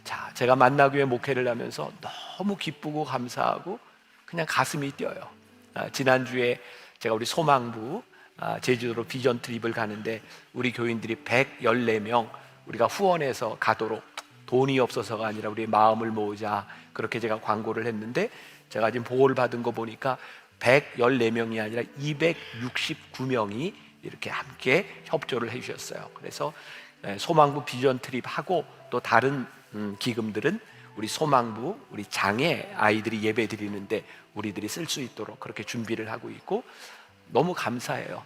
자, 제가 만나교회 목회를 하면서 너무 기쁘고 감사하고 그냥 가슴이 뛰어요. 지난주에 제가 우리 소망부 제주도로 비전 트립을 가는데 우리 교인들이 114명 우리가 후원해서 가도록, 돈이 없어서가 아니라 우리 마음을 모으자, 그렇게 제가 광고를 했는데, 제가 지금 보고를 받은 거 보니까 114명이 아니라 269명이 이렇게 함께 협조를 해주셨어요. 그래서 소망부 비전 트립 하고 또 다른 기금들은 우리 소망부, 우리 장애 아이들이 예배 드리는데 우리들이 쓸 수 있도록 그렇게 준비를 하고 있고, 너무 감사해요.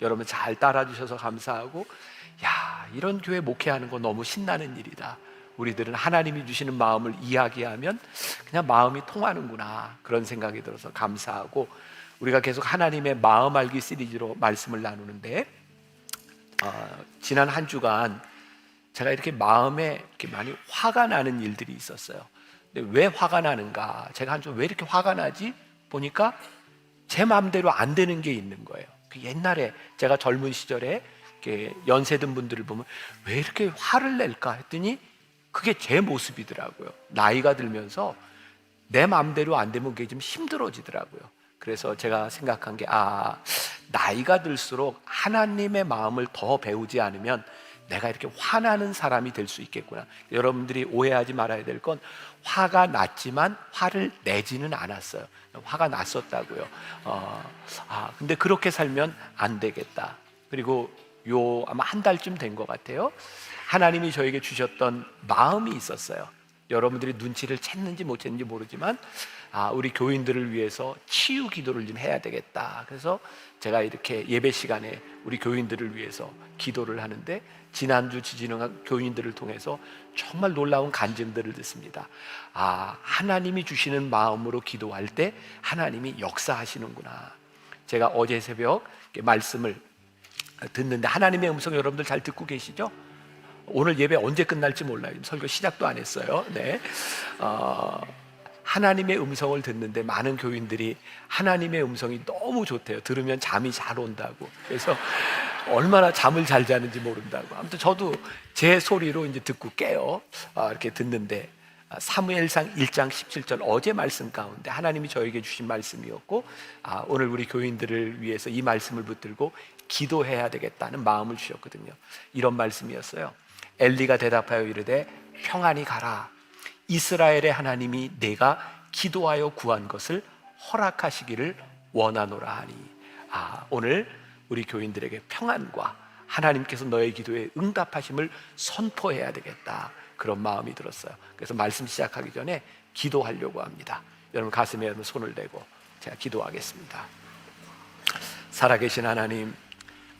여러분 잘 따라주셔서 감사하고, 야, 이런 교회 목회하는 거 너무 신나는 일이다. 우리들은 하나님이 주시는 마음을 이야기하면 그냥 마음이 통하는구나, 그런 생각이 들어서 감사하고, 우리가 계속 하나님의 마음 알기 시리즈로 말씀을 나누는데 지난 한 주간 제가 이렇게 마음에 이렇게 많이 화가 나는 일들이 있었어요. 근데 왜 화가 나는가, 제가 한 주 왜 이렇게 화가 나지 보니까 제 마음대로 안 되는 게 있는 거예요. 옛날에 제가 젊은 시절에 이렇게 연세든 분들을 보면 왜 이렇게 화를 낼까 했더니 그게 제 모습이더라고요. 나이가 들면서 내 마음대로 안 되면 그게 좀 힘들어지더라고요. 그래서 제가 생각한 게, 나이가 들수록 하나님의 마음을 더 배우지 않으면 내가 이렇게 화나는 사람이 될 수 있겠구나. 여러분들이 오해하지 말아야 될 건, 화가 났지만 화를 내지는 않았어요. 화가 났었다고요. 근데 그렇게 살면 안 되겠다. 그리고 아마 한 달쯤 된 것 같아요. 하나님이 저에게 주셨던 마음이 있었어요. 여러분들이 눈치를 챘는지 못 챘는지 모르지만 우리 교인들을 위해서 치유 기도를 좀 해야 되겠다. 그래서 제가 이렇게 예배 시간에 우리 교인들을 위해서 기도를 하는데, 지난주 지진흥 교인들을 통해서 정말 놀라운 간증들을 듣습니다. 하나님이 주시는 마음으로 기도할 때 하나님이 역사하시는구나. 제가 어제 새벽 말씀을 듣는데 하나님의 음성 여러분들 잘 듣고 계시죠? 오늘 예배 언제 끝날지 몰라요. 설교 시작도 안 했어요. 네. 하나님의 음성을 듣는데 많은 교인들이 하나님의 음성이 너무 좋대요. 들으면 잠이 잘 온다고. 그래서 얼마나 잠을 잘 자는지 모른다고. 아무튼 저도 제 소리로 이제 듣고 깨요. 이렇게 듣는데 사무엘상 1장 17절 어제 말씀 가운데 하나님이 저에게 주신 말씀이었고, 오늘 우리 교인들을 위해서 이 말씀을 붙들고 기도해야 되겠다는 마음을 주셨거든요. 이런 말씀이었어요. 엘리가 대답하여 이르되 평안히 가라. 이스라엘의 하나님이 내가 기도하여 구한 것을 허락하시기를 원하노라 하니. 오늘 우리 교인들에게 평안과 하나님께서 너의 기도에 응답하심을 선포해야 되겠다, 그런 마음이 들었어요. 그래서 말씀 시작하기 전에 기도하려고 합니다. 여러분 가슴에 여러분 손을 대고 제가 기도하겠습니다. 살아계신 하나님,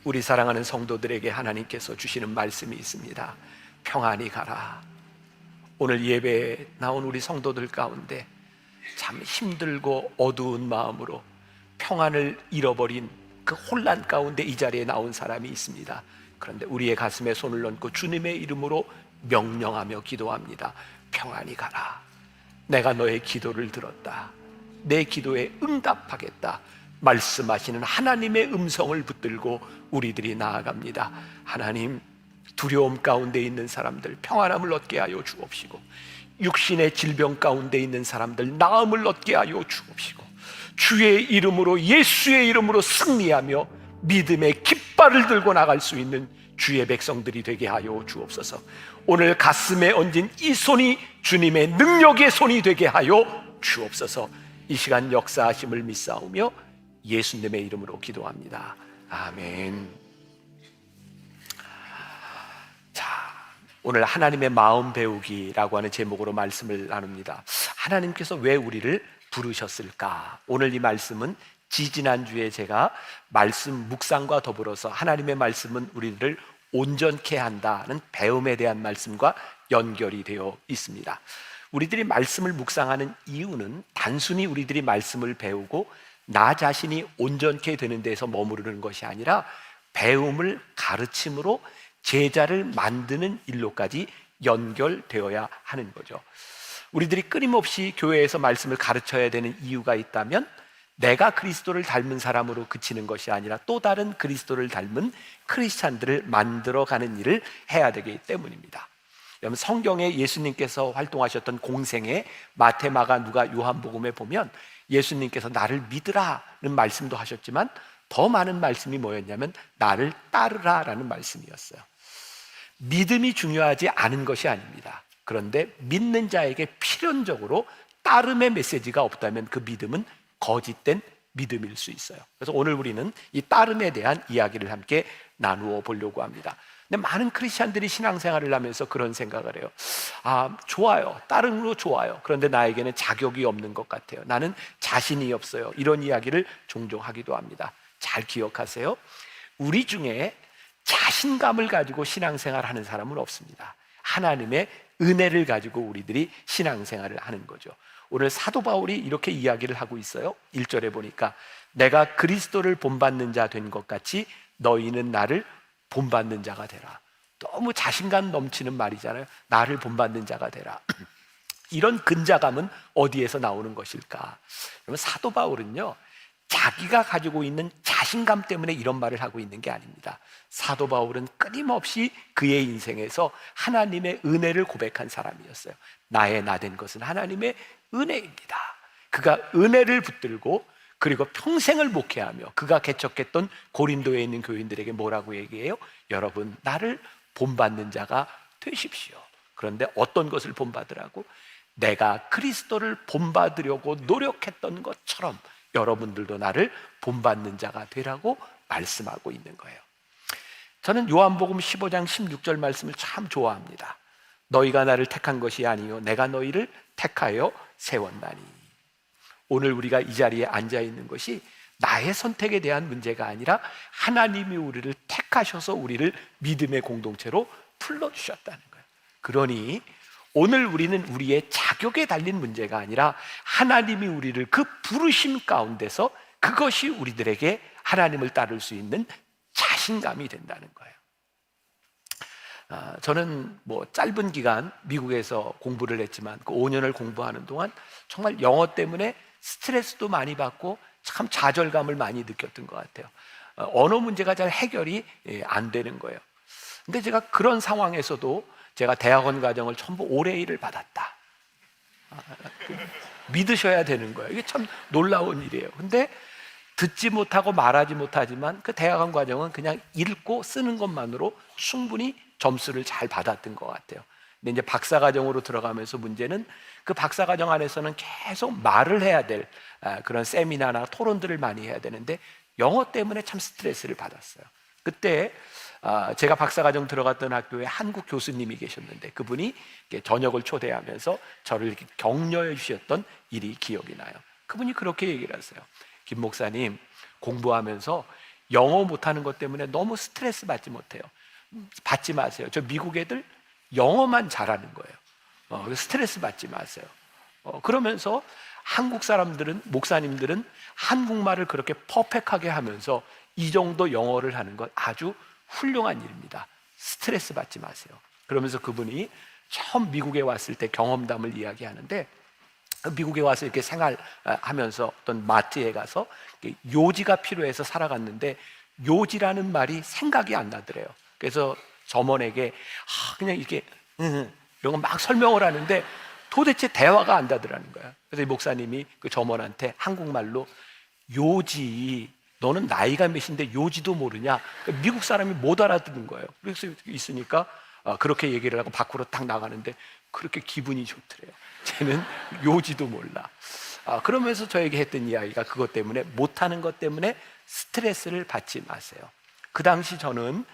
우리 사랑하는 성도들에게 하나님께서 주시는 말씀이 있습니다. 평안히 가라. 오늘 예배에 나온 우리 성도들 가운데 참 힘들고 어두운 마음으로 평안을 잃어버린 그 혼란 가운데 이 자리에 나온 사람이 있습니다. 그런데 우리의 가슴에 손을 얹고 주님의 이름으로 명령하며 기도합니다. 평안히 가라. 내가 너의 기도를 들었다. 내 기도에 응답하겠다 말씀하시는 하나님의 음성을 붙들고 우리들이 나아갑니다. 하나님, 두려움 가운데 있는 사람들 평안함을 얻게 하여 주옵시고, 육신의 질병 가운데 있는 사람들 나음을 얻게 하여 주옵시고, 주의 이름으로, 예수의 이름으로 승리하며 믿음의 깃발을 들고 나갈 수 있는 주의 백성들이 되게 하여 주옵소서. 오늘 가슴에 얹은 이 손이 주님의 능력의 손이 되게 하여 주옵소서. 이 시간 역사하심을 믿사오며 예수님의 이름으로 기도합니다. 아멘. 오늘 하나님의 마음 배우기라고 하는 제목으로 말씀을 나눕니다. 하나님께서 왜 우리를 부르셨을까? 오늘 이 말씀은 지지난주에 제가 말씀 묵상과 더불어서 하나님의 말씀은 우리를 온전케 한다는 배움에 대한 말씀과 연결이 되어 있습니다. 우리들이 말씀을 묵상하는 이유는 단순히 우리들이 말씀을 배우고 나 자신이 온전케 되는 데서 머무르는 것이 아니라 배움을 가르침으로 제자를 만드는 일로까지 연결되어야 하는 거죠. 우리들이 끊임없이 교회에서 말씀을 가르쳐야 되는 이유가 있다면 내가 그리스도를 닮은 사람으로 그치는 것이 아니라 또 다른 그리스도를 닮은 크리스찬들을 만들어가는 일을 해야 되기 때문입니다. 여러분, 성경에 예수님께서 활동하셨던 공생에 마태, 마가, 누가, 요한복음에 보면 예수님께서 나를 믿으라는 말씀도 하셨지만 더 많은 말씀이 뭐였냐면 나를 따르라라는 말씀이었어요. 믿음이 중요하지 않은 것이 아닙니다. 그런데 믿는 자에게 필연적으로 따름의 메시지가 없다면 그 믿음은 거짓된 믿음일 수 있어요. 그래서 오늘 우리는 이 따름에 대한 이야기를 함께 나누어 보려고 합니다. 근데 많은 크리스찬들이 신앙생활을 하면서 그런 생각을 해요. 좋아요. 따름으로 좋아요. 그런데 나에게는 자격이 없는 것 같아요. 나는 자신이 없어요. 이런 이야기를 종종 하기도 합니다. 잘 기억하세요. 우리 중에 자신감을 가지고 신앙생활을 하는 사람은 없습니다. 하나님의 은혜를 가지고 우리들이 신앙생활을 하는 거죠. 오늘 사도 바울이 이렇게 이야기를 하고 있어요. 1절에 보니까 내가 그리스도를 본받는 자 된 것 같이 너희는 나를 본받는 자가 되라. 너무 자신감 넘치는 말이잖아요. 나를 본받는 자가 되라. 이런 근자감은 어디에서 나오는 것일까? 그러면 사도 바울은요, 자기가 가지고 있는 자신감 때문에 이런 말을 하고 있는 게 아닙니다. 사도 바울은 끊임없이 그의 인생에서 하나님의 은혜를 고백한 사람이었어요. 나의 나 된 것은 하나님의 은혜입니다. 그가 은혜를 붙들고 그리고 평생을 목회하며 그가 개척했던 고린도에 있는 교인들에게 뭐라고 얘기해요? 여러분, 나를 본받는 자가 되십시오. 그런데 어떤 것을 본받으라고? 내가 그리스도를 본받으려고 노력했던 것처럼 여러분들도 나를 본받는 자가 되라고 말씀하고 있는 거예요. 저는 요한복음 15장 16절 말씀을 참 좋아합니다. 너희가 나를 택한 것이 아니요 내가 너희를 택하여 세웠나니. 오늘 우리가 이 자리에 앉아 있는 것이 나의 선택에 대한 문제가 아니라 하나님이 우리를 택하셔서 우리를 믿음의 공동체로 불러주셨다는 거예요. 그러니 오늘 우리는 우리의 자격에 달린 문제가 아니라 하나님이 우리를 그 부르심 가운데서 그것이 우리들에게 하나님을 따를 수 있는 자신감이 된다는 거예요. 저는 짧은 기간 미국에서 공부를 했지만 그 5년을 공부하는 동안 정말 영어 때문에 스트레스도 많이 받고 참 좌절감을 많이 느꼈던 것 같아요. 언어 문제가 잘 해결이 안 되는 거예요. 근데 제가 그런 상황에서도 제가 대학원 과정을 전부 올해 A를 받았다. 믿으셔야 되는 거예요. 이게 참 놀라운 일이에요. 근데 듣지 못하고 말하지 못하지만 그 대학원 과정은 그냥 읽고 쓰는 것만으로 충분히 점수를 잘 받았던 것 같아요. 근데 이제 박사과정으로 들어가면서 문제는 그 박사과정 안에서는 계속 말을 해야 될 그런 세미나나 토론들을 많이 해야 되는데 영어 때문에 참 스트레스를 받았어요. 그때 제가 박사과정 들어갔던 학교에 한국 교수님이 계셨는데 그분이 저녁을 초대하면서 저를 이렇게 격려해 주셨던 일이 기억이 나요. 그분이 그렇게 얘기를 하세요. 김 목사님, 공부하면서 영어 못하는 것 때문에 너무 스트레스 받지 마세요. 저 미국 애들 영어만 잘하는 거예요. 스트레스 받지 마세요. 그러면서 한국 사람들은, 목사님들은 한국말을 그렇게 퍼펙트하게 하면서 이 정도 영어를 하는 건 아주 훌륭한 일입니다. 스트레스 받지 마세요. 그러면서 그분이 처음 미국에 왔을 때 경험담을 이야기하는데 미국에 와서 이렇게 생활하면서 어떤 마트에 가서 요지가 필요해서 살아갔는데 요지라는 말이 생각이 안 나더래요. 그래서 점원에게 그냥 이렇게 이런 거 막 설명을 하는데 도대체 대화가 안 되더라는 거예요. 그래서 이 목사님이 그 점원한테 한국말로 요지, 너는 나이가 몇인데 요지도 모르냐? 미국 사람이 못 알아듣는 거예요. 그래서 있으니까 그렇게 얘기를 하고 밖으로 딱 나가는데 그렇게 기분이 좋더래요. 쟤는 요지도 몰라. 그러면서 저에게 했던 이야기가 그것 때문에, 못하는 것 때문에 스트레스를 받지 마세요. 그 당시 저는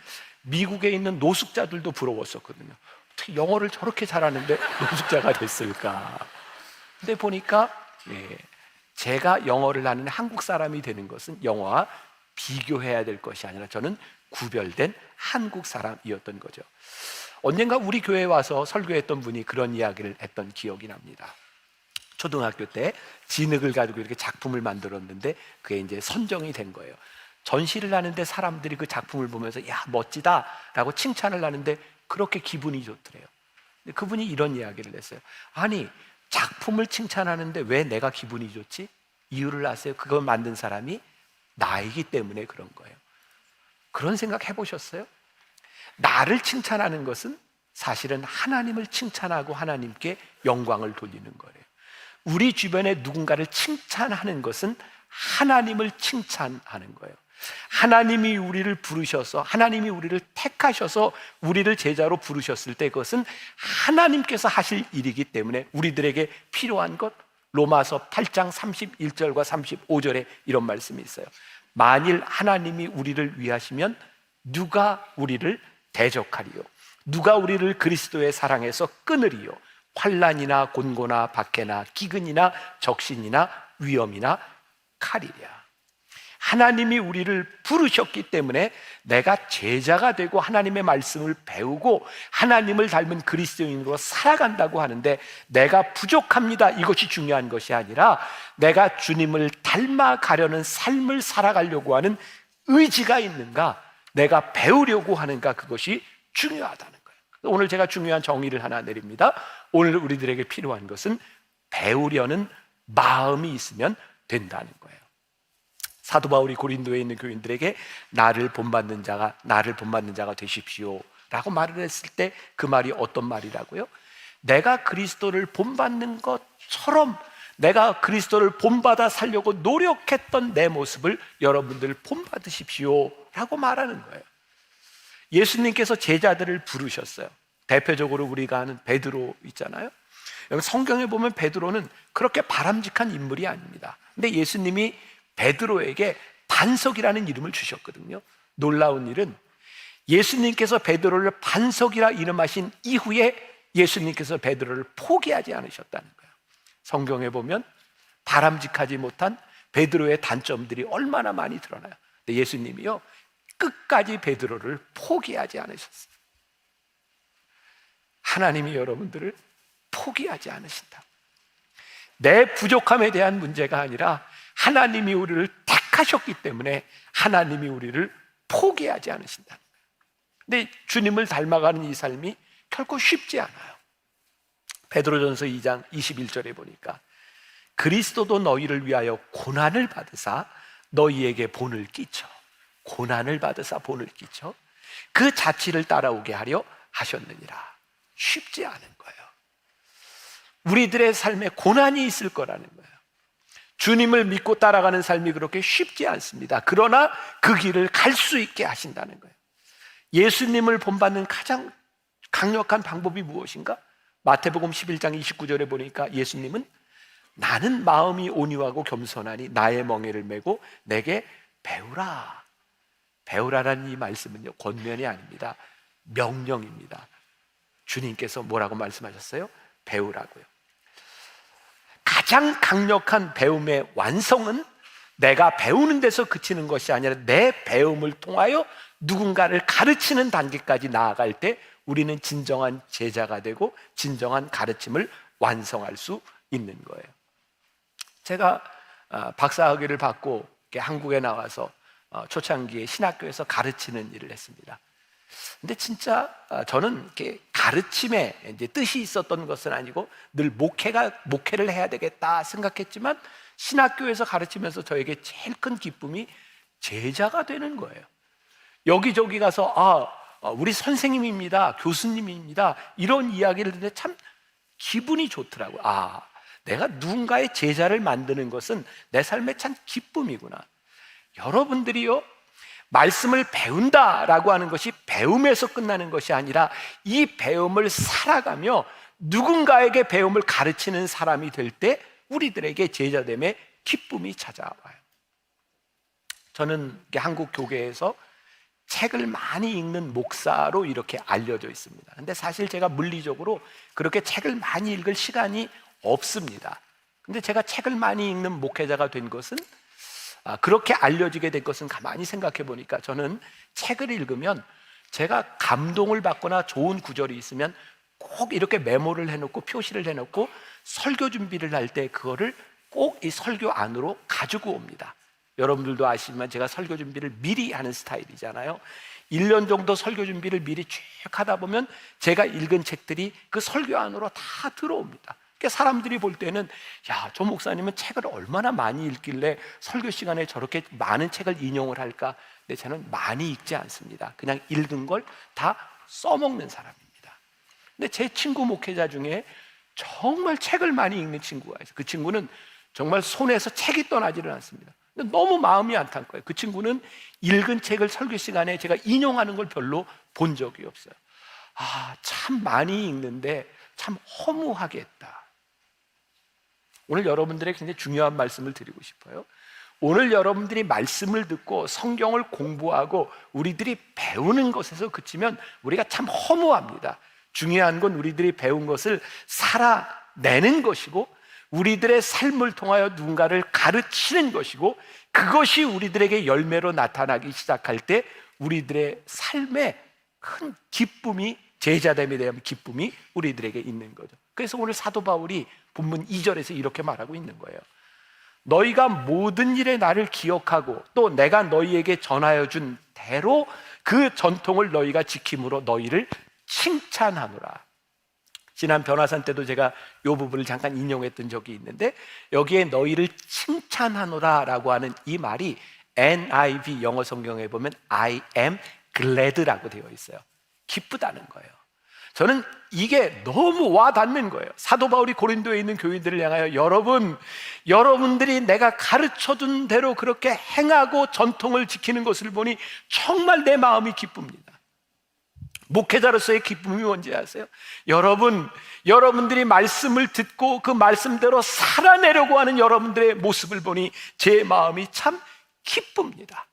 미국에 있는 노숙자들도 부러웠었거든요. 어떻게 영어를 저렇게 잘하는데 노숙자가 됐을까? 근데 보니까 제가 영어를 하는 한국 사람이 되는 것은 영어와 비교해야 될 것이 아니라 저는 구별된 한국 사람이었던 거죠. 언젠가 우리 교회에 와서 설교했던 분이 그런 이야기를 했던 기억이 납니다. 초등학교 때 진흙을 가지고 이렇게 작품을 만들었는데 그게 이제 선정이 된 거예요. 전시를 하는데 사람들이 그 작품을 보면서 야, 멋지다 라고 칭찬을 하는데 그렇게 기분이 좋더래요. 근데 그분이 이런 이야기를 했어요. 아니, 작품을 칭찬하는데 왜 내가 기분이 좋지? 이유를 아세요? 그걸 만든 사람이 나이기 때문에 그런 거예요. 그런 생각 해보셨어요? 나를 칭찬하는 것은 사실은 하나님을 칭찬하고 하나님께 영광을 돌리는 거예요. 우리 주변에 누군가를 칭찬하는 것은 하나님을 칭찬하는 거예요. 하나님이 우리를 부르셔서, 하나님이 우리를 택하셔서 우리를 제자로 부르셨을 때 그것은 하나님께서 하실 일이기 때문에 우리들에게 필요한 것, 로마서 8장 31절과 35절에 이런 말씀이 있어요. 만일 하나님이 우리를 위하시면 누가 우리를 대적하리요? 누가 우리를 그리스도의 사랑에서 끊으리요? 환난이나 곤고나 박해나 기근이나 적신이나 위험이나 칼이랴. 하나님이 우리를 부르셨기 때문에 내가 제자가 되고 하나님의 말씀을 배우고 하나님을 닮은 그리스도인으로 살아간다고 하는데, 내가 부족합니다 이것이 중요한 것이 아니라 내가 주님을 닮아가려는 삶을 살아가려고 하는 의지가 있는가, 내가 배우려고 하는가, 그것이 중요하다는 거예요. 오늘 제가 중요한 정의를 하나 내립니다. 오늘 우리들에게 필요한 것은 배우려는 마음이 있으면 된다는 거예요. 사도 바울이 고린도에 있는 교인들에게 나를 본받는 자가 되십시오 라고 말을 했을 때 그 말이 어떤 말이라고요? 내가 그리스도를 본받는 것처럼 내가 그리스도를 본받아 살려고 노력했던 내 모습을 여러분들 본받으십시오 라고 말하는 거예요. 예수님께서 제자들을 부르셨어요. 대표적으로 우리가 아는 베드로 있잖아요. 성경에 보면 베드로는 그렇게 바람직한 인물이 아닙니다. 근데 예수님이 베드로에게 반석이라는 이름을 주셨거든요. 놀라운 일은 예수님께서 베드로를 반석이라 이름하신 이후에 예수님께서 베드로를 포기하지 않으셨다는 거예요. 성경에 보면 바람직하지 못한 베드로의 단점들이 얼마나 많이 드러나요. 근데 예수님이요, 끝까지 베드로를 포기하지 않으셨어요. 하나님이 여러분들을 포기하지 않으신다. 내 부족함에 대한 문제가 아니라 하나님이 우리를 택하셨기 때문에 하나님이 우리를 포기하지 않으신다는 거예요. 근데 주님을 닮아가는 이 삶이 결코 쉽지 않아요. 베드로전서 2장 21절에 보니까 그리스도도 너희를 위하여 고난을 받으사 너희에게 본을 끼쳐, 고난을 받으사 본을 끼쳐 그 자취를 따라오게 하려 하셨느니라. 쉽지 않은 거예요. 우리들의 삶에 고난이 있을 거라는 거예요. 주님을 믿고 따라가는 삶이 그렇게 쉽지 않습니다. 그러나 그 길을 갈 수 있게 하신다는 거예요. 예수님을 본받는 가장 강력한 방법이 무엇인가? 마태복음 11장 29절에 보니까 예수님은 나는 마음이 온유하고 겸손하니 나의 멍에를 메고 내게 배우라. 배우라라는 이 말씀은요, 권면이 아닙니다. 명령입니다. 주님께서 뭐라고 말씀하셨어요? 배우라고요. 가장 강력한 배움의 완성은 내가 배우는 데서 그치는 것이 아니라 내 배움을 통하여 누군가를 가르치는 단계까지 나아갈 때 우리는 진정한 제자가 되고 진정한 가르침을 완성할 수 있는 거예요. 제가 박사학위를 받고 한국에 나와서 초창기에 신학교에서 가르치는 일을 했습니다. 근데 진짜 저는 이렇게 가르침에 이제 뜻이 있었던 것은 아니고 늘 목회를 해야 되겠다 생각했지만 신학교에서 가르치면서 저에게 제일 큰 기쁨이 제자가 되는 거예요. 여기저기 가서 우리 선생님입니다, 교수님입니다 이런 이야기를 듣는데 참 기분이 좋더라고요. 내가 누군가의 제자를 만드는 것은 내 삶의 참 기쁨이구나. 여러분들이요, 말씀을 배운다라고 하는 것이 배움에서 끝나는 것이 아니라 이 배움을 살아가며 누군가에게 배움을 가르치는 사람이 될 때 우리들에게 제자됨의 기쁨이 찾아와요. 저는 한국 교계에서 책을 많이 읽는 목사로 이렇게 알려져 있습니다. 근데 사실 제가 물리적으로 그렇게 책을 많이 읽을 시간이 없습니다. 근데 제가 책을 많이 읽는 목회자가 된 것은, 그렇게 알려지게 된 것은 가만히 생각해 보니까 저는 책을 읽으면 제가 감동을 받거나 좋은 구절이 있으면 꼭 이렇게 메모를 해놓고 표시를 해놓고 설교 준비를 할 때 그거를 꼭 이 설교 안으로 가지고 옵니다. 여러분들도 아시지만 제가 설교 준비를 미리 하는 스타일이잖아요. 1년 정도 설교 준비를 미리 쭉 하다 보면 제가 읽은 책들이 그 설교 안으로 다 들어옵니다. 그러니까 사람들이 볼 때는 저 목사님은 책을 얼마나 많이 읽길래 설교 시간에 저렇게 많은 책을 인용을 할까? 근데 저는 많이 읽지 않습니다. 그냥 읽은 걸 다 써먹는 사람입니다. 근데 제 친구 목회자 중에 정말 책을 많이 읽는 친구가 있어요. 그 친구는 정말 손에서 책이 떠나지를 않습니다. 근데 너무 마음이 안탄 거예요. 그 친구는 읽은 책을 설교 시간에 제가 인용하는 걸 별로 본 적이 없어요. 참 많이 읽는데 참 허무하겠다. 오늘 여러분들에게 굉장히 중요한 말씀을 드리고 싶어요. 오늘 여러분들이 말씀을 듣고 성경을 공부하고 우리들이 배우는 것에서 그치면 우리가 참 허무합니다. 중요한 건 우리들이 배운 것을 살아내는 것이고 우리들의 삶을 통하여 누군가를 가르치는 것이고 그것이 우리들에게 열매로 나타나기 시작할 때 우리들의 삶에 큰 기쁨이, 제자됨에 대한 기쁨이 우리들에게 있는 거죠. 그래서 오늘 사도 바울이 본문 2절에서 이렇게 말하고 있는 거예요. 너희가 모든 일에 나를 기억하고 또 내가 너희에게 전하여 준 대로 그 전통을 너희가 지킴으로 너희를 칭찬하노라. 지난 변화산 때도 제가 이 부분을 잠깐 인용했던 적이 있는데 여기에 너희를 칭찬하노라 라고 하는 이 말이 NIV 영어 성경에 보면 I am glad라고 되어 있어요. 기쁘다는 거예요. 저는 이게 너무 와닿는 거예요. 사도 바울이 고린도에 있는 교인들을 향하여 여러분들이 내가 가르쳐준 대로 그렇게 행하고 전통을 지키는 것을 보니 정말 내 마음이 기쁩니다. 목회자로서의 기쁨이 뭔지 아세요? 여러분들이 말씀을 듣고 그 말씀대로 살아내려고 하는 여러분들의 모습을 보니 제 마음이 참 기쁩니다.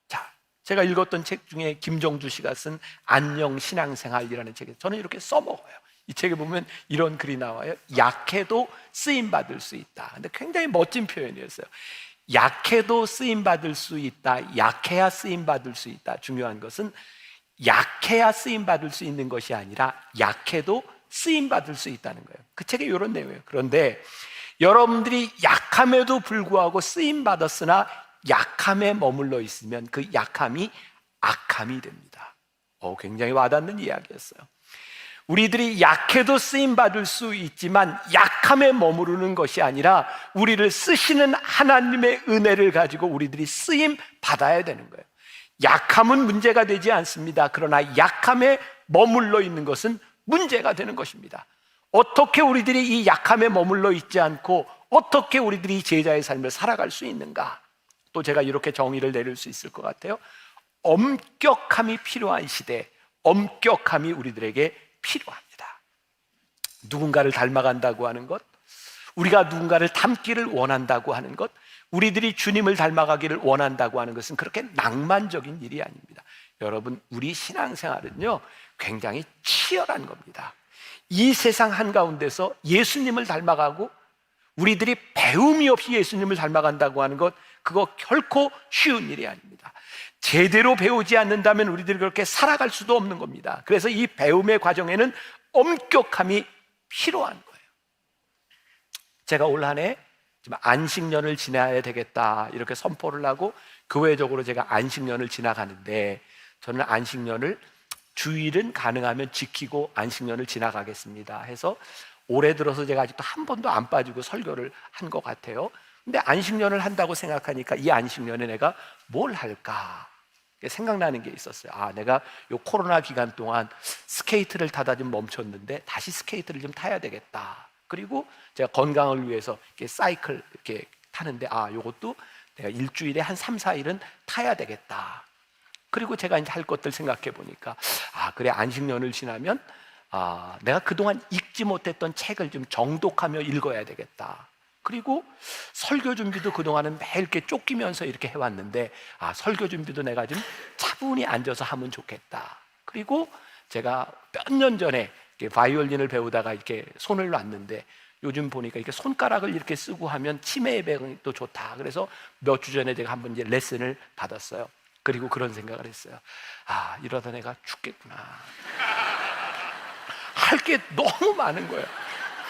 자, 제가 읽었던 책 중에 김정주 씨가 쓴 안녕 신앙생활이라는 책에 저는 이렇게 써먹어요. 이 책에 보면 이런 글이 나와요. 약해도 쓰임받을 수 있다. 근데 굉장히 멋진 표현이었어요. 약해도 쓰임받을 수 있다. 약해야 쓰임받을 수 있다. 중요한 것은 약해야 쓰임받을 수 있는 것이 아니라 약해도 쓰임받을 수 있다는 거예요. 그 책에 이런 내용이에요. 그런데 여러분들이 약함에도 불구하고 쓰임받았으나 약함에 머물러 있으면 그 약함이 악함이 됩니다. 굉장히 와닿는 이야기였어요. 우리들이 약해도 쓰임받을 수 있지만 약함에 머무르는 것이 아니라 우리를 쓰시는 하나님의 은혜를 가지고 우리들이 쓰임 받아야 되는 거예요. 약함은 문제가 되지 않습니다. 그러나 약함에 머물러 있는 것은 문제가 되는 것입니다. 어떻게 우리들이 이 약함에 머물러 있지 않고 어떻게 우리들이 제자의 삶을 살아갈 수 있는가? 또 제가 이렇게 정의를 내릴 수 있을 것 같아요. 엄격함이 필요한 시대, 엄격함이 우리들에게 필요합니다. 누군가를 닮아간다고 하는 것, 우리가 누군가를 닮기를 원한다고 하는 것, 우리들이 주님을 닮아가기를 원한다고 하는 것은 그렇게 낭만적인 일이 아닙니다. 여러분, 우리 신앙생활은요 굉장히 치열한 겁니다. 이 세상 한가운데서 예수님을 닮아가고 우리들이 배움이 없이 예수님을 닮아간다고 하는 것, 그거 결코 쉬운 일이 아닙니다. 제대로 배우지 않는다면 우리들이 그렇게 살아갈 수도 없는 겁니다. 그래서 이 배움의 과정에는 엄격함이 필요한 거예요. 제가 올 한 해 안식년을 지나야 되겠다 이렇게 선포를 하고 교회적으로 제가 안식년을 지나가는데 저는 안식년을 주일은 가능하면 지키고 안식년을 지나가겠습니다 해서 올해 들어서 제가 아직도 한 번도 안 빠지고 설교를 한 것 같아요. 근데 안식년을 한다고 생각하니까 이 안식년에 내가 뭘 할까 생각나는 게 있었어요. 내가 요 코로나 기간 동안 스케이트를 타다 좀 멈췄는데 다시 스케이트를 좀 타야 되겠다. 그리고 제가 건강을 위해서 이렇게 사이클 이렇게 타는데 요것도 내가 일주일에 한 3, 4일은 타야 되겠다. 그리고 제가 이제 할 것들 생각해 보니까 그래 안식년을 지나면 내가 그동안 읽지 못했던 책을 좀 정독하며 읽어야 되겠다. 그리고 설교 준비도 그동안은 매일 이렇게 쫓기면서 이렇게 해왔는데 설교 준비도 내가 좀 차분히 앉아서 하면 좋겠다. 그리고 제가 몇 년 전에 바이올린을 배우다가 이렇게 손을 놨는데 요즘 보니까 이렇게 손가락을 이렇게 쓰고 하면 치매 예방이 또 좋다. 그래서 몇 주 전에 제가 한번 이제 레슨을 받았어요. 그리고 그런 생각을 했어요. 이러다 내가 죽겠구나. 할 게 너무 많은 거예요.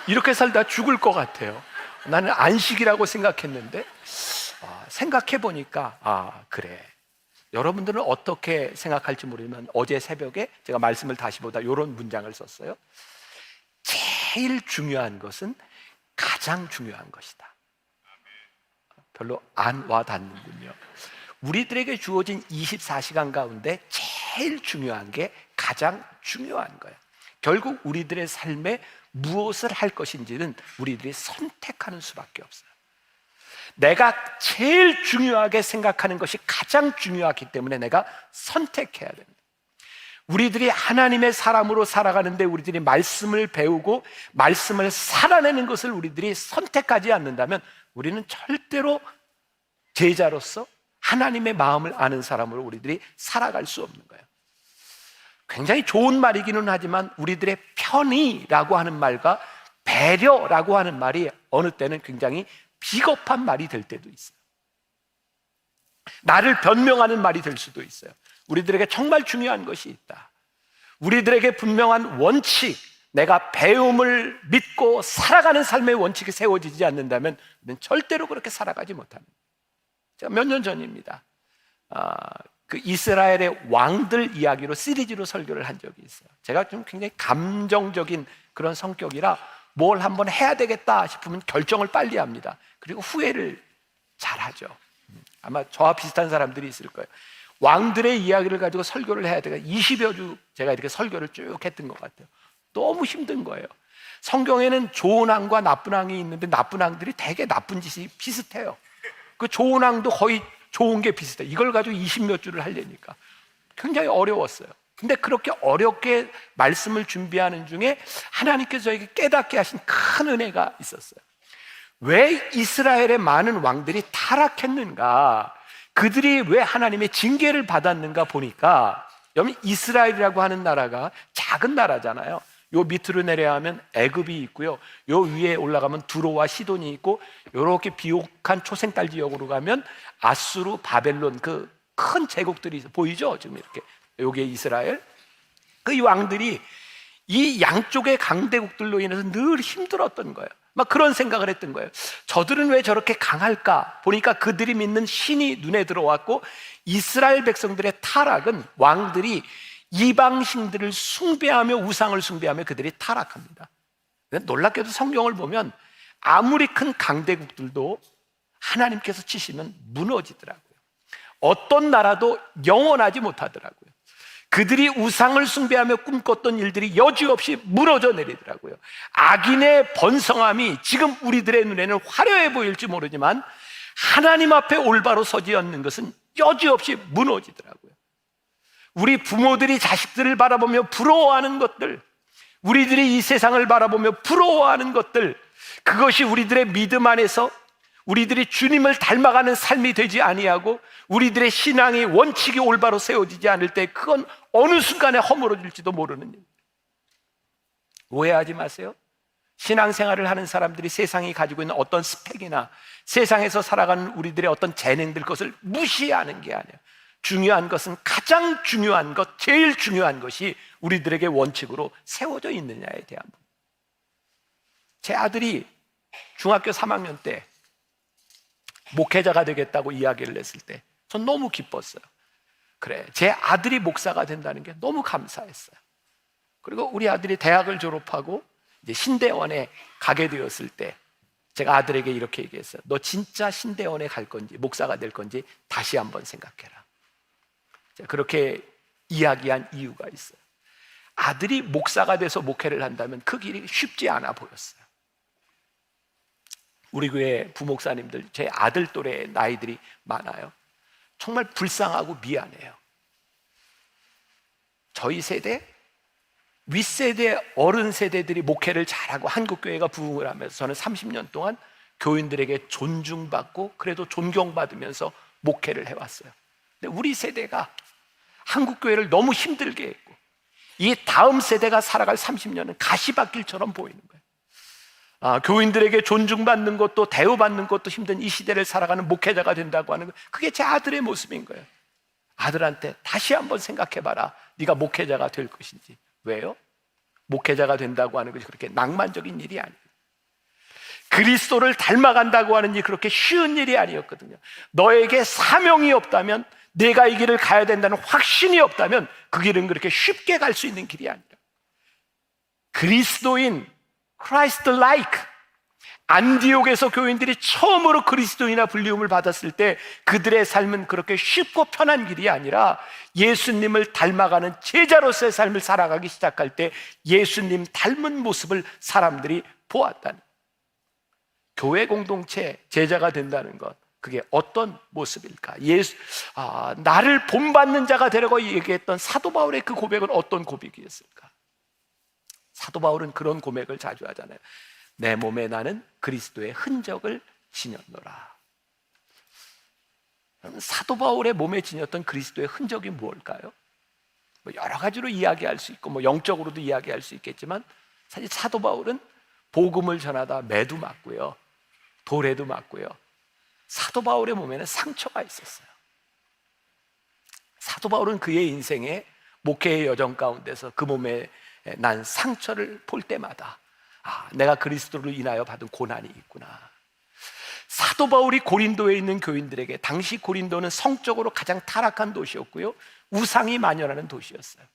이렇게 살다 죽을 것 같아요. 나는 안식이라고 생각했는데 생각해 보니까 그래. 여러분들은 어떻게 생각할지 모르지만 어제 새벽에 제가 말씀을 다시 보다 이런 문장을 썼어요. 제일 중요한 것은 가장 중요한 것이다. 별로 안 와닿는군요. 우리들에게 주어진 24시간 가운데 제일 중요한 게 가장 중요한 거예요. 결국 우리들의 삶에 무엇을 할 것인지는 우리들이 선택하는 수밖에 없어요. 내가 제일 중요하게 생각하는 것이 가장 중요하기 때문에 내가 선택해야 됩니다. 우리들이 하나님의 사람으로 살아가는데 우리들이 말씀을 배우고 말씀을 살아내는 것을 우리들이 선택하지 않는다면 우리는 절대로 제자로서 하나님의 마음을 아는 사람으로 우리들이 살아갈 수 없는 거예요. 굉장히 좋은 말이기는 하지만 우리들의 편의라고 하는 말과 배려라고 하는 말이 어느 때는 굉장히 비겁한 말이 될 때도 있어요. 나를 변명하는 말이 될 수도 있어요. 우리들에게 정말 중요한 것이 있다. 우리들에게 분명한 원칙, 내가 배움을 믿고 살아가는 삶의 원칙이 세워지지 않는다면 우리는 절대로 그렇게 살아가지 못합니다. 제가 몇 년 전입니다. 그 이스라엘의 왕들 이야기로 시리즈로 설교를 한 적이 있어요. 제가 좀 굉장히 감정적인 그런 성격이라 뭘 한번 해야 되겠다 싶으면 결정을 빨리 합니다. 그리고 후회를 잘하죠. 아마 저와 비슷한 사람들이 있을 거예요. 왕들의 이야기를 가지고 설교를 해야 되가 20여 주 제가 이렇게 설교를 쭉 했던 것 같아요. 너무 힘든 거예요. 성경에는 좋은 왕과 나쁜 왕이 있는데 나쁜 왕들이 되게 나쁜 짓이 비슷해요. 그 좋은 왕도 거의 좋은 게 비슷해요. 이걸 가지고 20몇 주를 하려니까 굉장히 어려웠어요. 근데 그렇게 어렵게 말씀을 준비하는 중에 하나님께서 저에게 깨닫게 하신 큰 은혜가 있었어요. 왜 이스라엘의 많은 왕들이 타락했는가, 그들이 왜 하나님의 징계를 받았는가 보니까, 여러분 이스라엘이라고 하는 나라가 작은 나라잖아요. 요 밑으로 내려가면 애굽이 있고요, 요 위에 올라가면 두로와 시돈이 있고, 요렇게 비옥한 초생딸 지역으로 가면 아수르, 바벨론, 그 큰 제국들이 보이죠? 지금 이렇게 요게 이스라엘. 그 왕들이 이 양쪽의 강대국들로 인해서 늘 힘들었던 거예요. 막 그런 생각을 했던 거예요. 저들은 왜 저렇게 강할까? 보니까 그들이 믿는 신이 눈에 들어왔고, 이스라엘 백성들의 타락은 왕들이 이방신들을 숭배하며 우상을 숭배하며 그들이 타락합니다. 놀랍게도 성경을 보면 아무리 큰 강대국들도 하나님께서 치시면 무너지더라고요. 어떤 나라도 영원하지 못하더라고요. 그들이 우상을 숭배하며 꿈꿨던 일들이 여지없이 무너져 내리더라고요. 악인의 번성함이 지금 우리들의 눈에는 화려해 보일지 모르지만 하나님 앞에 올바로 서지 않는 것은 여지없이 무너지더라고요. 우리 부모들이 자식들을 바라보며 부러워하는 것들, 우리들이 이 세상을 바라보며 부러워하는 것들, 그것이 우리들의 믿음 안에서 우리들이 주님을 닮아가는 삶이 되지 아니하고 우리들의 신앙의 원칙이 올바로 세워지지 않을 때 그건 어느 순간에 허물어질지도 모르는 일. 오해하지 마세요. 신앙생활을 하는 사람들이 세상이 가지고 있는 어떤 스펙이나 세상에서 살아가는 우리들의 어떤 재능들, 그것을 무시하는 게 아니에요. 중요한 것은 가장 중요한 것, 제일 중요한 것이 우리들에게 원칙으로 세워져 있느냐에 대한 부분. 제 아들이 중학교 3학년 때 목회자가 되겠다고 이야기를 했을 때 전 너무 기뻤어요. 그래, 제 아들이 목사가 된다는 게 너무 감사했어요. 그리고 우리 아들이 대학을 졸업하고 이제 신대원에 가게 되었을 때 제가 아들에게 이렇게 얘기했어요. 너 진짜 신대원에 갈 건지 목사가 될 건지 다시 한번 생각해라. 그렇게 이야기한 이유가 있어요. 아들이 목사가 돼서 목회를 한다면 그 길이 쉽지 않아 보였어요. 우리 교회 부목사님들, 제 아들 또래 나이들이 많아요. 정말 불쌍하고 미안해요. 저희 세대, 윗세대, 어른 세대들이 목회를 잘하고 한국교회가 부흥을 하면서 저는 30년 동안 교인들에게 존중받고 그래도 존경받으면서 목회를 해왔어요. 근데 우리 세대가 한국교회를 너무 힘들게 했고 이 다음 세대가 살아갈 30년은 가시밭길처럼 보이는 거예요. 교인들에게 존중받는 것도 대우받는 것도 힘든 이 시대를 살아가는 목회자가 된다고 하는 거, 그게 제 아들의 모습인 거예요. 아들한테 다시 한번 생각해봐라. 네가 목회자가 될 것인지. 왜요? 목회자가 된다고 하는 것이 그렇게 낭만적인 일이 아니에요. 그리스도를 닮아간다고 하는 일이 그렇게 쉬운 일이 아니었거든요. 너에게 사명이 없다면, 내가 이 길을 가야 된다는 확신이 없다면 그 길은 그렇게 쉽게 갈 수 있는 길이 아니라, 그리스도인 Christ-like, 안디옥에서 교인들이 처음으로 그리스도인이나 불리움을 받았을 때 그들의 삶은 그렇게 쉽고 편한 길이 아니라 예수님을 닮아가는 제자로서의 삶을 살아가기 시작할 때 예수님 닮은 모습을 사람들이 보았다는, 교회 공동체 제자가 된다는 것, 그게 어떤 모습일까? 나를 본받는 자가 되라고 얘기했던 사도 바울의 그 고백은 어떤 고백이었을까? 사도 바울은 그런 고백을 자주 하잖아요. 내 몸에 나는 그리스도의 흔적을 지녔노라. 사도 바울의 몸에 지녔던 그리스도의 흔적이 무엇일까요? 여러 가지로 이야기할 수 있고 영적으로도 이야기할 수 있겠지만, 사실 사도 바울은 복음을 전하다 매도 맞고요, 돌에도 맞고요. 사도 바울의 몸에는 상처가 있었어요. 사도 바울은 그의 인생의 목회의 여정 가운데서 그 몸에 난 상처를 볼 때마다 내가 그리스도를 인하여 받은 고난이 있구나. 사도 바울이 고린도에 있는 교인들에게, 당시 고린도는 성적으로 가장 타락한 도시였고요, 우상이 만연하는 도시였어요.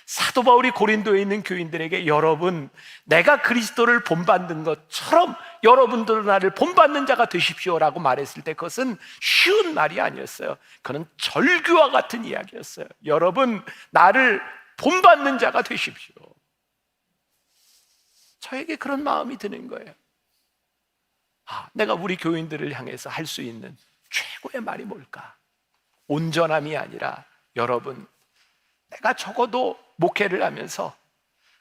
사도 바울이 고린도에 있는 교인들에게, 여러분, 내가 그리스도를 본받는 것처럼 여러분들도 나를 본받는 자가 되십시오라고 말했을 때 그것은 쉬운 말이 아니었어요. 그는 절규와 같은 이야기였어요. 여러분, 나를 본받는 자가 되십시오. 저에게 그런 마음이 드는 거예요. 내가 우리 교인들을 향해서 할 수 있는 최고의 말이 뭘까? 온전함이 아니라, 여러분, 내가 적어도 목회를 하면서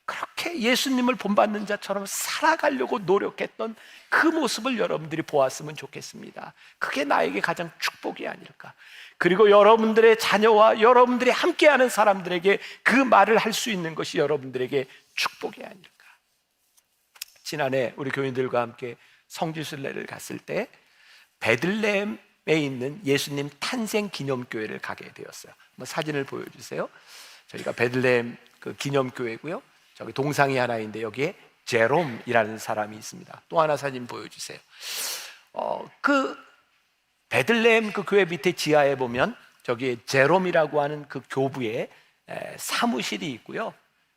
그렇게 예수님을 본받는 자처럼 살아가려고 노력했던 그 모습을 여러분들이 보았으면 좋겠습니다. 그게 나에게 가장 축복이 아닐까. 그리고 여러분들의 자녀와 여러분들이 함께하는 사람들에게 그 말을 할 수 있는 것이 여러분들에게 축복이 아닐까. 지난해 우리 교인들과 함께 성지순례를 갔을 때 베들레헴에 있는 예수님 탄생 기념교회를 가게 되었어요. 한번 사진을 보여주세요. 저희가 베들레헴 그 기념교회고요, 저기 동상이 하나 있는데 여기에 제롬이라는 사람이 있습니다. 또 하나 사진 보여주세요. 그 베들레헴 그 교회 밑에 지하에 보면 저기에 제롬이라고 하는 그 교부의 사무실이 있고요,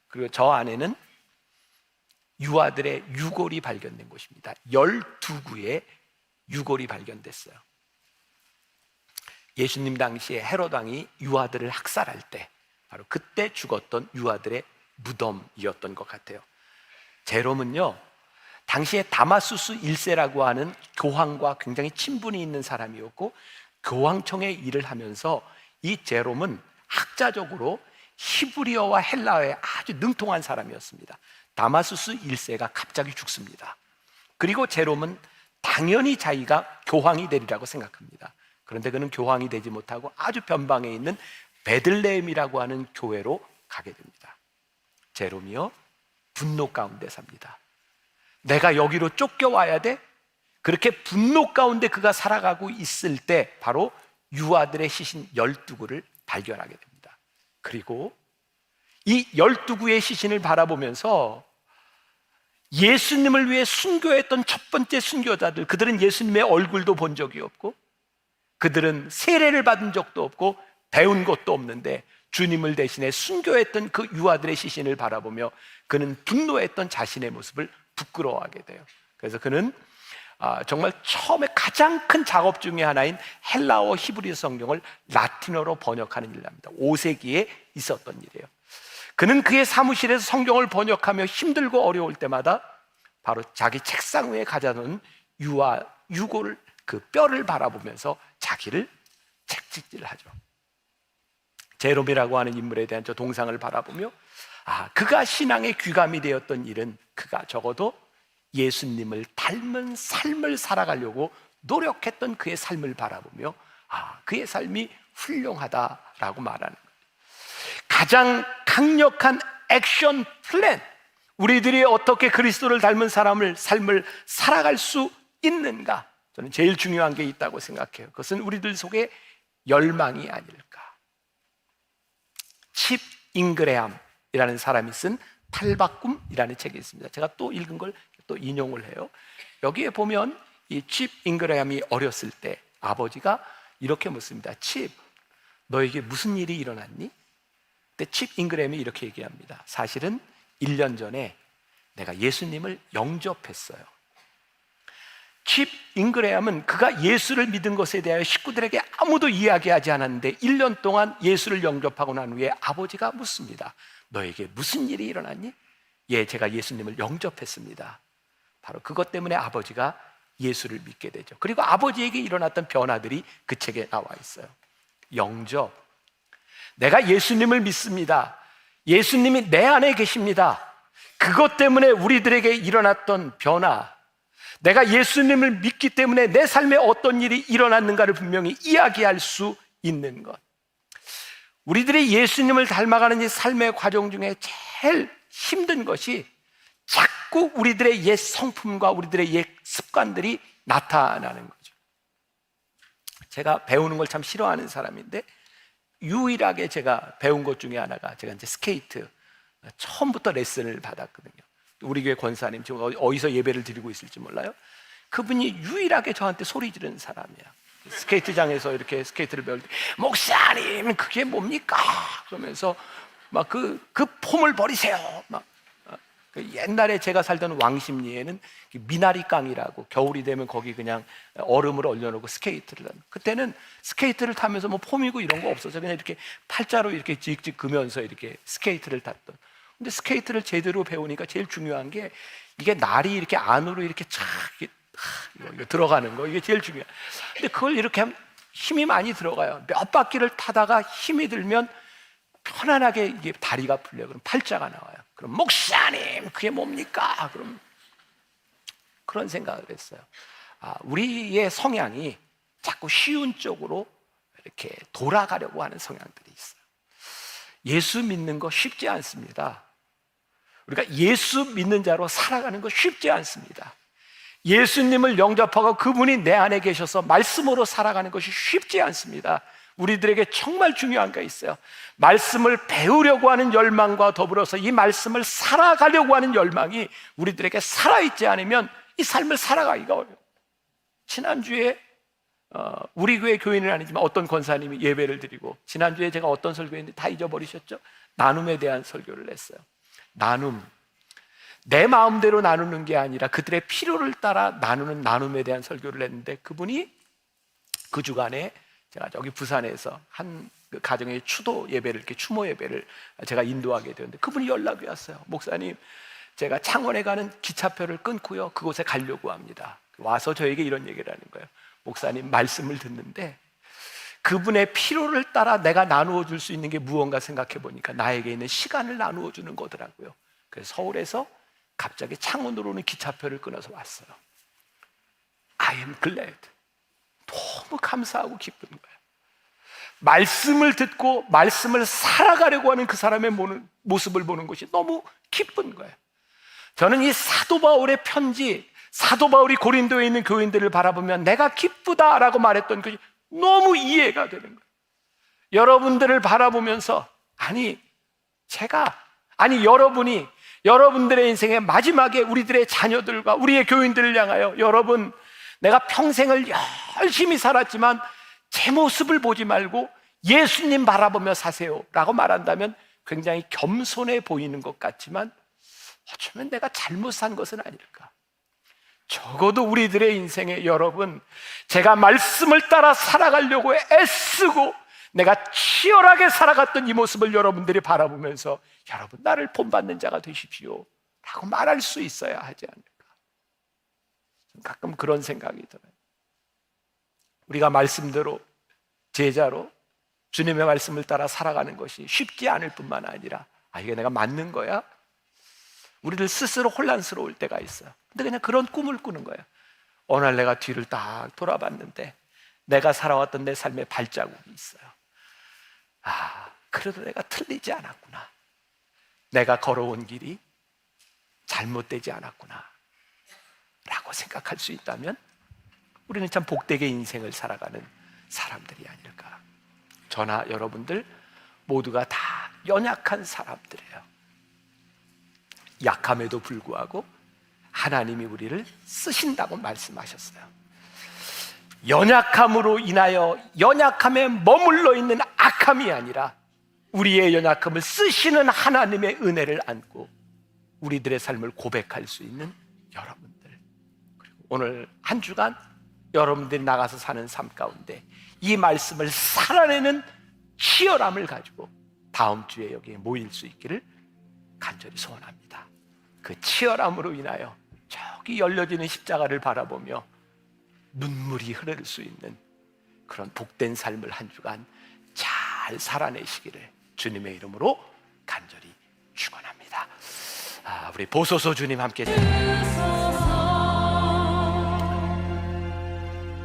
그리고 저 안에는 유아들의 유골이 발견된 곳입니다. 12구의 유골이 발견됐어요. 예수님 당시에 헤롯 왕이 유아들을 학살할 때 바로 그때 죽었던 유아들의 무덤이었던 것 같아요. 제롬은요, 당시에 다마수스 1세라고 하는 교황과 굉장히 친분이 있는 사람이었고, 교황청의 일을 하면서 이 제롬은 학자적으로 히브리어와 헬라어에 아주 능통한 사람이었습니다. 다마수스 1세가 갑자기 죽습니다. 그리고 제롬은 당연히 자기가 교황이 되리라고 생각합니다. 그런데 그는 교황이 되지 못하고 아주 변방에 있는 베들레헴이라고 하는 교회로 가게 됩니다. 제롬이요, 분노 가운데 삽니다. 내가 여기로 쫓겨와야 돼? 그렇게 분노 가운데 그가 살아가고 있을 때 바로 유아들의 시신 12구를 발견하게 됩니다. 그리고 이 12구의 시신을 바라보면서 예수님을 위해 순교했던 첫 번째 순교자들, 그들은 예수님의 얼굴도 본 적이 없고, 그들은 세례를 받은 적도 없고 배운 것도 없는데 주님을 대신해 순교했던 그 유아들의 시신을 바라보며 그는 분노했던 자신의 모습을 부끄러워하게 돼요. 그래서 그는 정말 처음에 가장 큰 작업 중에 하나인 헬라어 히브리 성경을 라틴어로 번역하는 일을 합니다. 5세기에 있었던 일이에요. 그는 그의 사무실에서 성경을 번역하며 힘들고 어려울 때마다 바로 자기 책상 위에 가져놓은 유골 그 뼈를 바라보면서 자기를 책찍질을 하죠. 제롬이라고 하는 인물에 대한 저 동상을 바라보며 그가 신앙의 귀감이 되었던 일은 그가 적어도 예수님을 닮은 삶을 살아가려고 노력했던 그의 삶을 바라보며 그의 삶이 훌륭하다라고 말하는 거예요. 가장 강력한 액션 플랜, 우리들이 어떻게 그리스도를 닮은 삶을 살아갈 수 있는가, 저는 제일 중요한 게 있다고 생각해요. 그것은 우리들 속에 열망이 아닐까. 칩 잉그레함이라는 사람이 쓴 탈바꿈이라는 책이 있습니다. 제가 또 읽은 걸 또 인용을 해요. 여기에 보면 이 칩 잉그레함이 어렸을 때 아버지가 이렇게 묻습니다. 칩, 너에게 무슨 일이 일어났니? 그때 칩 잉그레함이 이렇게 얘기합니다. 사실은 1년 전에 내가 예수님을 영접했어요. 킵 잉그레함은 그가 예수를 믿은 것에 대하여 식구들에게 아무도 이야기하지 않았는데 1년 동안 예수를 영접하고 난 후에 아버지가 묻습니다. 너에게 무슨 일이 일어났니? 예, 제가 예수님을 영접했습니다. 바로 그것 때문에 아버지가 예수를 믿게 되죠. 그리고 아버지에게 일어났던 변화들이 그 책에 나와 있어요. 영접, 내가 예수님을 믿습니다. 예수님이 내 안에 계십니다. 그것 때문에 우리들에게 일어났던 변화, 내가 예수님을 믿기 때문에 내 삶에 어떤 일이 일어났는가를 분명히 이야기할 수 있는 것. 우리들이 예수님을 닮아가는 이 삶의 과정 중에 제일 힘든 것이 자꾸 우리들의 옛 성품과 우리들의 옛 습관들이 나타나는 거죠. 제가 배우는 걸 참 싫어하는 사람인데 유일하게 제가 배운 것 중에 하나가 제가 이제 스케이트 처음부터 레슨을 받았거든요. 우리 교회 권사님 지금 어디서 예배를 드리고 있을지 몰라요. 그분이 유일하게 저한테 소리 지르는 사람이야. 스케이트장에서 이렇게 스케이트를 배울 때 목사님 그게 뭡니까? 그러면서 막 그 폼을 버리세요. 막 옛날에 제가 살던 왕십리에는 미나리깡이라고 겨울이 되면 거기 그냥 얼음을 얼려놓고 스케이트를 타는, 그때는 스케이트를 타면서 뭐 폼이고 이런 거 없어서 그냥 이렇게 팔자로 이렇게 찍찍 그면서 이렇게 스케이트를 탔던. 근데 스케이트를 제대로 배우니까 제일 중요한 게 이게 날이 이렇게 안으로 이렇게 착 이거 들어가는 거, 이게 제일 중요해요. 근데 그걸 이렇게 하면 힘이 많이 들어가요. 몇 바퀴를 타다가 힘이 들면 편안하게 이게 다리가 풀려요. 그럼 팔자가 나와요. 그럼 목사님 그게 뭡니까? 그럼 그런 생각을 했어요. 우리의 성향이 자꾸 쉬운 쪽으로 이렇게 돌아가려고 하는 성향들이 있어요. 예수 믿는 거 쉽지 않습니다. 우리가 예수 믿는 자로 살아가는 거 쉽지 않습니다. 예수님을 영접하고 그분이 내 안에 계셔서 말씀으로 살아가는 것이 쉽지 않습니다. 우리들에게 정말 중요한 게 있어요. 말씀을 배우려고 하는 열망과 더불어서 이 말씀을 살아가려고 하는 열망이 우리들에게 살아있지 않으면 이 삶을 살아가기가 어려워요. 지난주에 우리 교회 교인은 아니지만 어떤 권사님이 예배를 드리고, 지난주에 제가 어떤 설교했는데 다 잊어버리셨죠? 나눔에 대한 설교를 했어요. 나눔, 내 마음대로 나누는 게 아니라 그들의 필요를 따라 나누는 나눔에 대한 설교를 했는데, 그분이 그 주간에 제가 저기 부산에서 한 그 가정의 추도 예배를, 이렇게 추모 예배를 제가 인도하게 되었는데 그분이 연락이 왔어요. 목사님, 제가 창원에 가는 기차표를 끊고요 그곳에 가려고 합니다. 와서 저에게 이런 얘기를 하는 거예요. 목사님, 말씀을 듣는데 그분의 필요를 따라 내가 나누어 줄 수 있는 게 무언가 생각해 보니까 나에게 있는 시간을 나누어 주는 거더라고요. 그래서 서울에서 갑자기 창원으로 오는 기차표를 끊어서 왔어요. I am glad. 너무 감사하고 기쁜 거예요. 말씀을 듣고 말씀을 살아가려고 하는 그 사람의 모습을 보는 것이 너무 기쁜 거예요. 저는 이 사도 바울의 편지, 사도 바울이 고린도에 있는 교인들을 바라보면 내가 기쁘다라고 말했던 것이 너무 이해가 되는 거예요. 여러분들을 바라보면서 여러분이 여러분들의 인생의 마지막에 우리들의 자녀들과 우리의 교인들을 향하여, 여러분, 내가 평생을 열심히 살았지만 제 모습을 보지 말고 예수님 바라보며 사세요 라고 말한다면 굉장히 겸손해 보이는 것 같지만 어쩌면 내가 잘못 산 것은 아닐까. 적어도 우리들의 인생에, 여러분, 제가 말씀을 따라 살아가려고 애쓰고 내가 치열하게 살아갔던 이 모습을 여러분들이 바라보면서 여러분, 나를 본받는 자가 되십시오 라고 말할 수 있어야 하지 않을까. 가끔 그런 생각이 들어요. 우리가 말씀대로, 제자로 주님의 말씀을 따라 살아가는 것이 쉽지 않을 뿐만 아니라 이게 내가 맞는 거야? 우리들 스스로 혼란스러울 때가 있어요. 근데 그냥 그런 꿈을 꾸는 거예요. 어느 날 내가 뒤를 딱 돌아봤는데 내가 살아왔던 내 삶의 발자국이 있어요. 그래도 내가 틀리지 않았구나. 내가 걸어온 길이 잘못되지 않았구나 라고 생각할 수 있다면 우리는 참 복되게 인생을 살아가는 사람들이 아닐까. 저나 여러분들 모두가 다 연약한 사람들이에요. 약함에도 불구하고 하나님이 우리를 쓰신다고 말씀하셨어요. 연약함으로 인하여 연약함에 머물러 있는 악함이 아니라 우리의 연약함을 쓰시는 하나님의 은혜를 안고 우리들의 삶을 고백할 수 있는 여러분들, 그리고 오늘 한 주간 여러분들이 나가서 사는 삶 가운데 이 말씀을 살아내는 치열함을 가지고 다음 주에 여기에 모일 수 있기를 간절히 소원합니다. 그 치열함으로 인하여 저기 열려지는 십자가를 바라보며 눈물이 흐를 수 있는 그런 복된 삶을 한 주간 잘 살아내시기를 주님의 이름으로 간절히 축원합니다. 우리 보소서 주님 함께.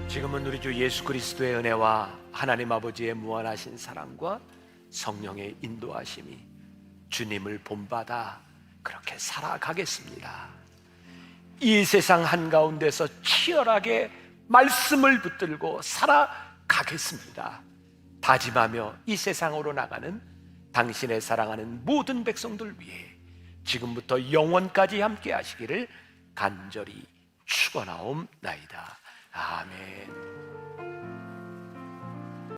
지금은 우리 주 예수 그리스도의 은혜와 하나님 아버지의 무한하신 사랑과 성령의 인도하심이 주님을 본받아 그렇게 살아가겠습니다. 이 세상 한가운데서 치열하게 말씀을 붙들고 살아가겠습니다. 다짐하며 이 세상으로 나가는 당신의 사랑하는 모든 백성들 위해 지금부터 영원까지 함께 하시기를 간절히 축원하옵나이다. 아멘.